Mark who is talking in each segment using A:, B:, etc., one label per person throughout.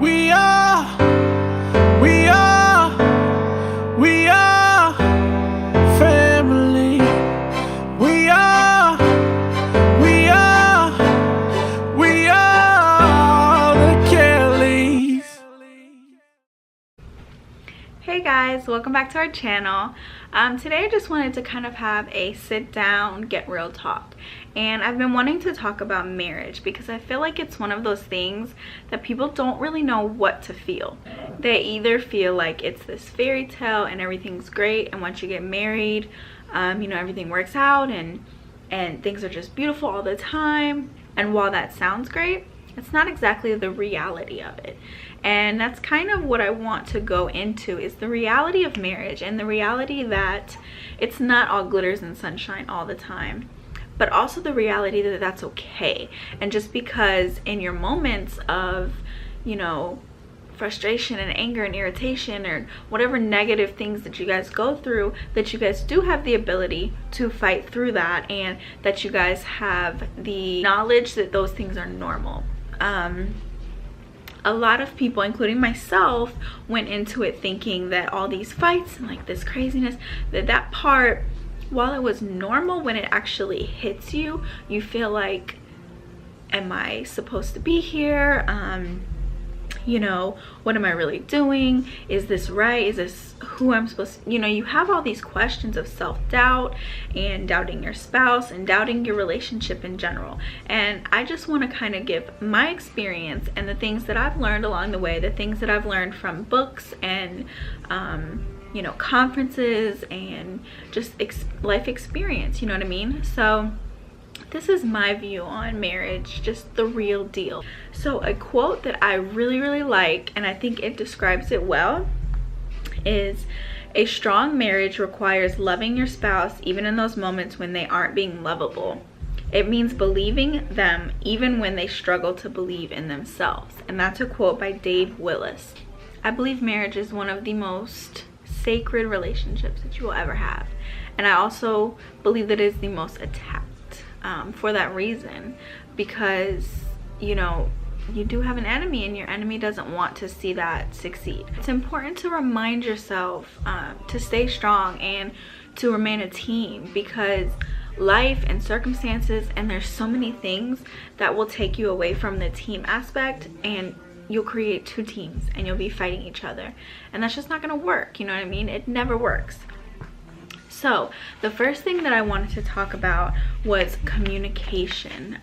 A: We are family. We are the Kellys.
B: Hey guys, welcome back to our channel. Today I just wanted to kind of have a sit down, get real talk. And I've been wanting to talk about marriage because I feel like it's one of those things that people don't really know what to feel. They either feel like it's this fairy tale and everything's great, and once you get married, you know, everything works out and things are just beautiful all the time. And while that sounds great, it's not exactly the reality of it. And that's kind of what I want to go into, is the reality of marriage, and the reality that it's not all glitters and sunshine all the time, but also the reality that that's okay. And just because in your moments of, you know, frustration and anger and irritation or whatever negative things that you guys go through, that you guys do have the ability to fight through that, and that you guys have the knowledge that those things are normal. A lot of people, including myself, went into it thinking that all these fights and like this craziness, that part, while it was normal, when it actually hits you, you feel like, am I supposed to be here? You know, what am I really doing? Is this right? Is this who I'm supposed to, you know, you have all these questions of self-doubt and doubting your spouse and doubting your relationship in general. And I just want to kind of give my experience and the things that I've learned along the way, the things that I've learned from books and you know, conferences and just life experience, you know what I mean? So this is my view on marriage, just the real deal. So a quote that I really like, and I think it describes it well, is, "A strong marriage requires loving your spouse even in those moments when they aren't being lovable. It means believing them even when they struggle to believe in themselves." And that's a quote by Dave Willis. I believe marriage is one of the most sacred relationships that you will ever have. And I also believe that it is the most attacked. For that reason, because, you know, you do have an enemy, and your enemy doesn't want to see that succeed. It's important to remind yourself to stay strong and to remain a team, because life and circumstances, and there's so many things that will take you away from the team aspect, and you'll create two teams and you'll be fighting each other, and that's just not gonna work, you know what I mean? It never works. So the first thing that I wanted to talk about was communication.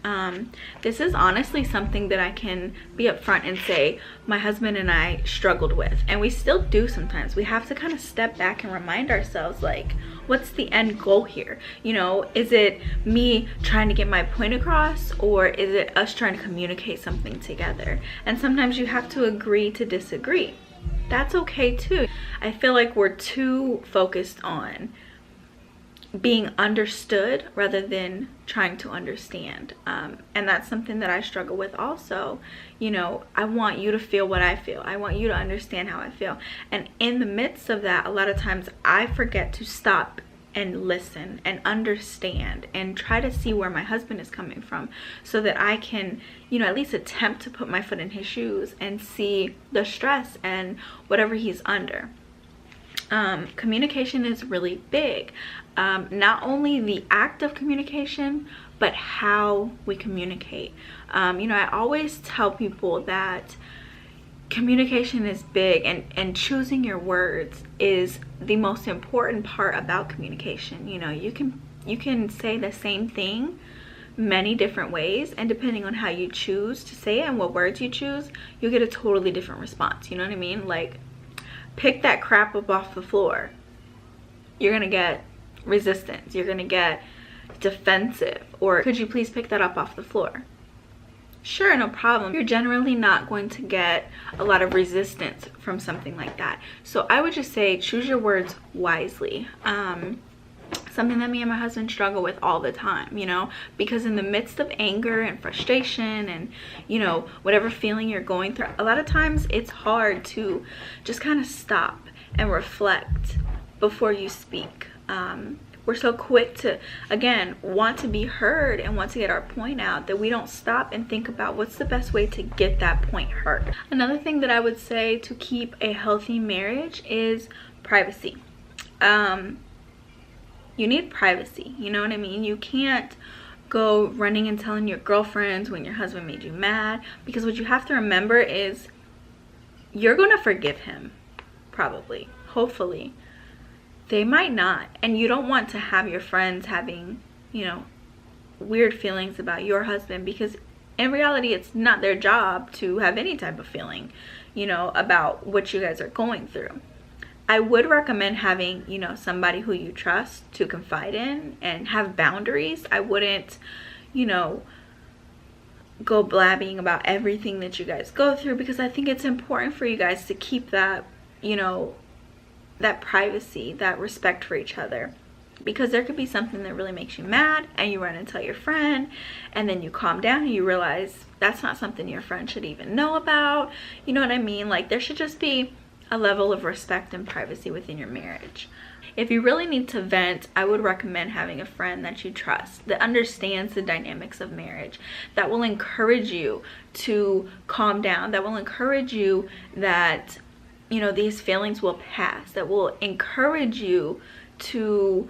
B: This is honestly something that I can be upfront and say my husband and I struggled with, and we still do sometimes. We have to kind of step back and remind ourselves, like, what's the end goal here? You know, is it me trying to get my point across, or is it us trying to communicate something together? And sometimes you have to agree to disagree. That's okay too. I feel like we're too focused on being understood rather than trying to understand, and that's something that I struggle with also. You know, I want you to feel what I feel, I want you to understand how I feel, and in the midst of that, a lot of times I forget to stop and listen and understand and try to see where my husband is coming from, so that I can, you know, at least attempt to put my foot in his shoes and see the stress and whatever he's under. Communication is really big. Not only the act of communication, but how we communicate. You know, I always tell people that communication is big, and choosing your words is the most important part about communication. You know, you can say the same thing many different ways, and depending on how you choose to say it and what words you choose, you'll get a totally different response. You know what I mean? Like, pick that crap up off the floor, you're gonna get resistance, you're gonna get defensive. Or, could you please pick that up off the floor? Sure, no problem. You're generally not going to get a lot of resistance from something like that. So I would just say, choose your words wisely. Something that me and my husband struggle with all the time, you know, because in the midst of anger and frustration and, you know, whatever feeling you're going through, a lot of times it's hard to just kind of stop and reflect before you speak. we're so quick to, again, want to be heard and want to get our point out, that we don't stop and think about what's the best way to get that point heard. Another thing that I would say to keep a healthy marriage is privacy. You need privacy, you know what I mean? You can't go running and telling your girlfriends when your husband made you mad, because what you have to remember is you're going to forgive him, probably, hopefully. They might not, and you don't want to have your friends having, you know, weird feelings about your husband, because in reality it's not their job to have any type of feeling, you know, about what you guys are going through. I would recommend having, you know, somebody who you trust to confide in and have boundaries. I wouldn't, you know, go blabbing about everything that you guys go through, because I think it's important for you guys to keep that, you know, that privacy, that respect for each other. Because there could be something that really makes you mad and you run and tell your friend, and then you calm down and you realize that's not something your friend should even know about. You know what I mean? Like, there should just be a level of respect and privacy within your marriage. If you really need to vent, I would recommend having a friend that you trust, that understands the dynamics of marriage, that will encourage you to calm down, that will encourage you that, you know, these feelings will pass, that will encourage you to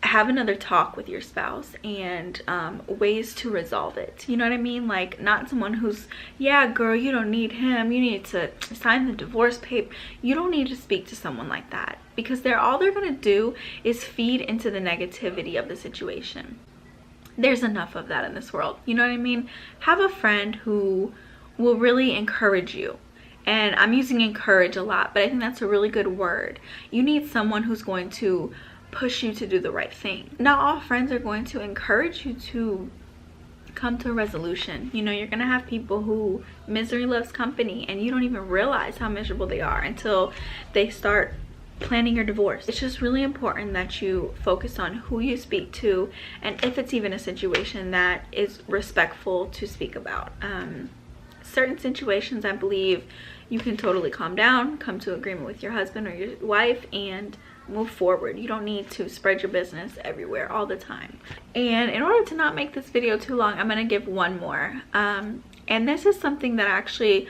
B: have another talk with your spouse and ways to resolve it. You know what I mean? Like, not someone who's, yeah, girl, you don't need him, you need to sign the divorce paper. You don't need to speak to someone like that, because all they're gonna do is feed into the negativity of the situation. There's enough of that in this world. You know what I mean? Have a friend who will really encourage you. And I'm using encourage a lot, but I think that's a really good word. You need someone who's going to push you to do the right thing. Not all friends are going to encourage you to come to a resolution. You know, you're gonna have people who misery loves company, and you don't even realize how miserable they are until they start planning your divorce. It's just really important that you focus on who you speak to, and if it's even a situation that is respectful to speak about. Certain situations, I believe you can totally calm down, come to agreement with your husband or your wife, and move forward. You don't need to spread your business everywhere all the time. And in order to not make this video too long, I'm gonna give one more. And this is something that I actually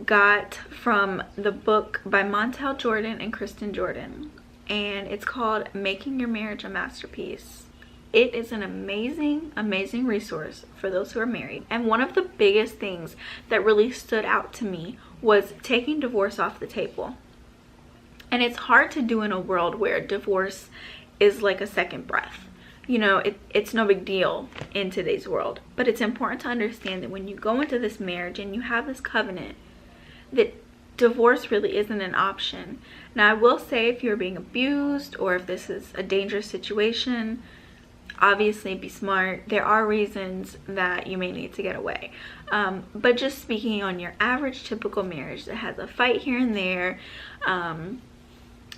B: got from the book by Montel Jordan and Kristen Jordan, and it's called Making Your Marriage a Masterpiece. It is an amazing, amazing resource for those who are married. And one of the biggest things that really stood out to me was taking divorce off the table. And it's hard to do in a world where divorce is like a second breath. You know, it's no big deal in today's world. But it's important to understand that when you go into this marriage and you have this covenant, that divorce really isn't an option. Now, I will say, if you're being abused or if this is a dangerous situation, obviously be smart. There are reasons that you may need to get away. But just speaking on your average typical marriage that has a fight here and there,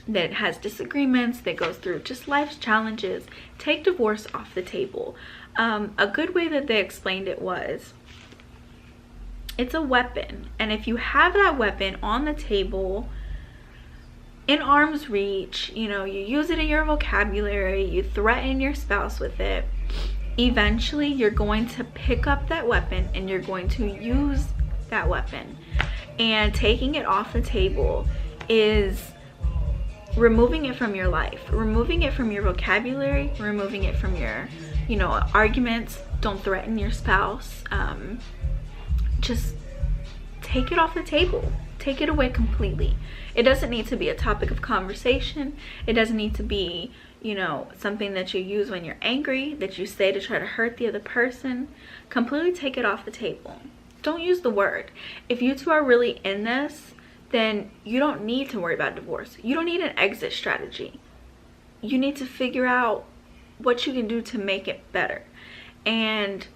B: that has disagreements, that goes through just life's challenges, take divorce off the table. A good way that they explained it was, it's a weapon, and if you have that weapon on the table, in arm's reach, you know, you use it in your vocabulary, you threaten your spouse with it, eventually you're going to pick up that weapon and you're going to use that weapon. And taking it off the table is removing it from your life, removing it from your vocabulary, removing it from your, you know, arguments. Don't threaten your spouse. Just take it off the table. Take it away completely. It doesn't need to be a topic of conversation. It doesn't need to be, you know, something that you use when you're angry, that you say to try to hurt the other person. Completely take it off the table. Don't use the word. If you two are really in this, then you don't need to worry about divorce. You don't need an exit strategy. You need to figure out what you can do to make it better. And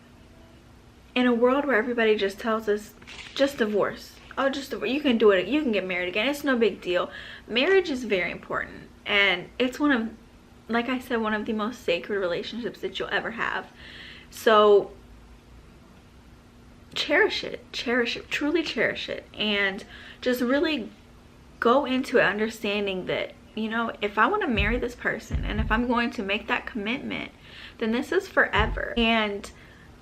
B: in a world where everybody just tells us, just divorce. Oh, just divorce. You can do it. You can get married again. It's no big deal. Marriage is very important. And it's one of, like I said, one of the most sacred relationships that you'll ever have. So cherish it, truly cherish it, and just really go into it understanding that you know, if I want to marry this person and if I'm going to make that commitment, then this is forever. And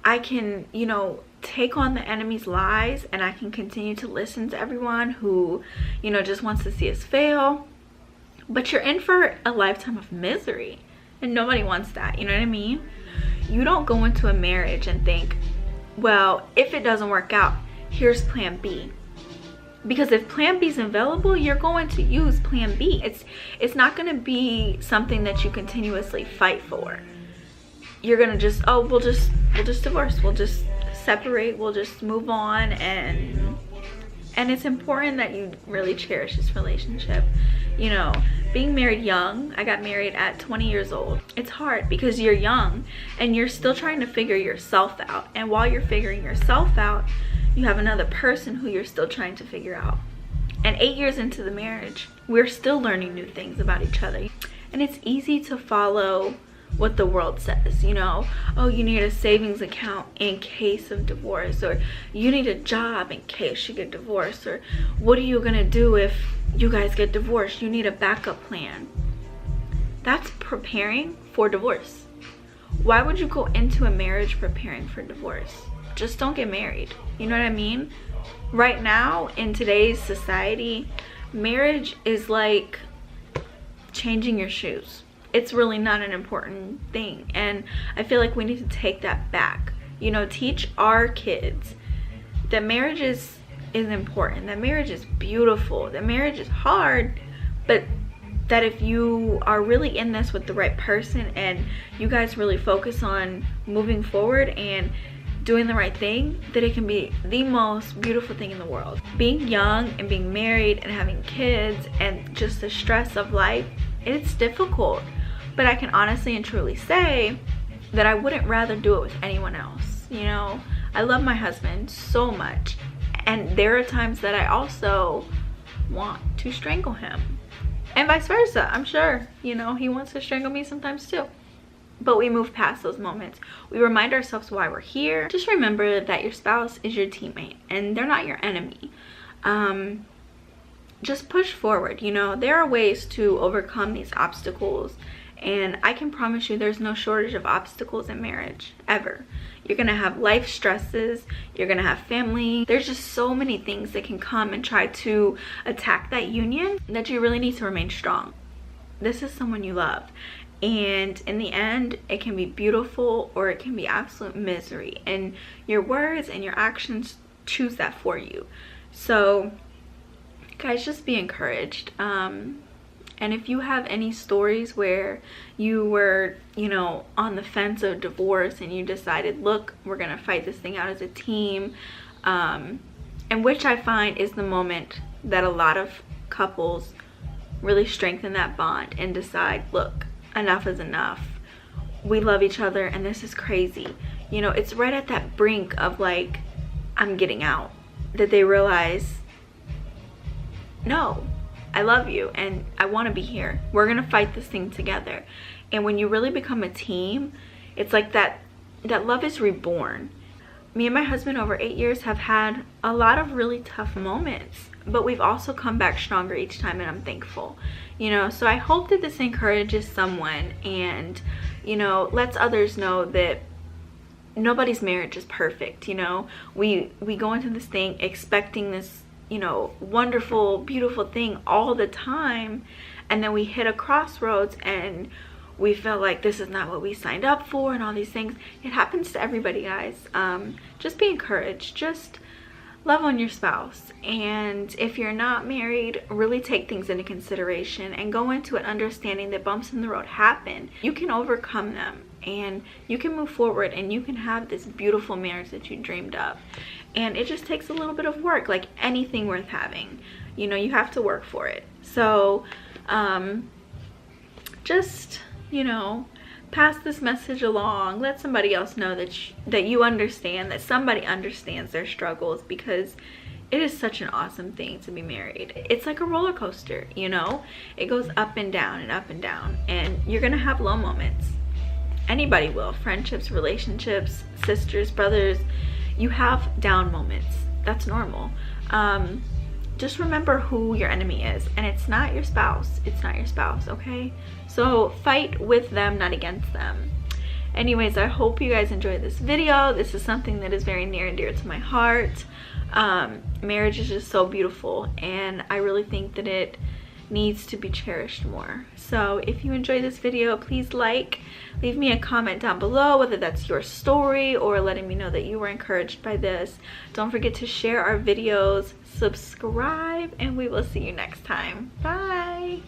B: I can, you know, take on the enemy's lies, and I can continue to listen to everyone who, you know, just wants to see us fail. But you're in for a lifetime of misery, and nobody wants that. You know what I mean? You don't go into a marriage and think, well, if it doesn't work out, here's plan B. Because if plan B is available, you're going to use plan B. It's not going to be something that you continuously fight for. You're going to just, oh, we'll just divorce. We'll just separate. We'll just move on. And it's important that you really cherish this relationship. You know, being married young, I got married at 20 years old. It's hard because you're young and you're still trying to figure yourself out. And while you're figuring yourself out, you have another person who you're still trying to figure out. And 8 years into the marriage, we're still learning new things about each other. And it's easy to follow what the world says, you know. Oh, you need a savings account in case of divorce, or you need a job in case you get divorced, or what are you gonna do if you guys get divorced? You need a backup plan. That's preparing for divorce. Why would you go into a marriage preparing for divorce? Just don't get married. You know what I mean? Right now, in today's society, marriage is like changing your shoes. It's really not an important thing. And I feel like we need to take that back. You know, teach our kids that marriage is important, that marriage is beautiful, that marriage is hard, but that if you are really in this with the right person and you guys really focus on moving forward and doing the right thing, that it can be the most beautiful thing in the world. Being young and being married and having kids and just the stress of life, it's difficult. But I can honestly and truly say that I wouldn't rather do it with anyone else. You know, I love my husband so much, and there are times that I also want to strangle him, and vice versa. I'm sure, you know, he wants to strangle me sometimes too. But we move past those moments. We remind ourselves why we're here. Just remember that your spouse is your teammate and they're not your enemy. Just push forward. You know, there are ways to overcome these obstacles, and I can promise you there's no shortage of obstacles in marriage, ever. You're gonna have life stresses, you're gonna have family. There's just so many things that can come and try to attack that union that you really need to remain strong. This is someone you love. And in the end, it can be beautiful or it can be absolute misery. And your words and your actions choose that for you. So, guys, just be encouraged. And if you have any stories where you were, you know, on the fence of divorce and you decided, look, we're going to fight this thing out as a team. And which I find is the moment that a lot of couples really strengthen that bond and decide, look, enough is enough. We love each other and this is crazy. You know, it's right at that brink of like, I'm getting out, that they realize, no, I love you and I want to be here. We're gonna fight this thing together. And when you really become a team, it's like that love is reborn. Me and my husband over 8 years have had a lot of really tough moments, but we've also come back stronger each time, and I'm thankful. You know, so I hope that this encourages someone and, you know, lets others know that nobody's marriage is perfect. You know, we go into this thing expecting this, you know, wonderful, beautiful thing all the time, and then we hit a crossroads and we feel like this is not what we signed up for and all these things. It happens to everybody, guys. Just be encouraged. Just love on your spouse. And if you're not married, really take things into consideration and go into it understanding that bumps in the road happen. You can overcome them and you can move forward and you can have this beautiful marriage that you dreamed of. And it just takes a little bit of work, like anything worth having. You know, you have to work for it. So just, you know, pass this message along. Let somebody else know that you understand, that somebody understands their struggles, because it is such an awesome thing to be married. It's like a roller coaster, you know? It goes up and down and up and down, and you're gonna have low moments. Anybody will. Friendships, relationships, sisters, brothers, you have down moments. That's normal. just remember who your enemy is, and it's not your spouse. It's not your spouse, okay? So fight with them, not against them. Anyways, I hope you guys enjoyed this video. This is something that is very near and dear to my heart. Marriage is just so beautiful, and I really think that it needs to be cherished more. So if you enjoyed this video, please leave me a comment down below, whether that's your story or letting me know that you were encouraged by this. Don't forget to share our videos, subscribe, and we will see you next time. Bye.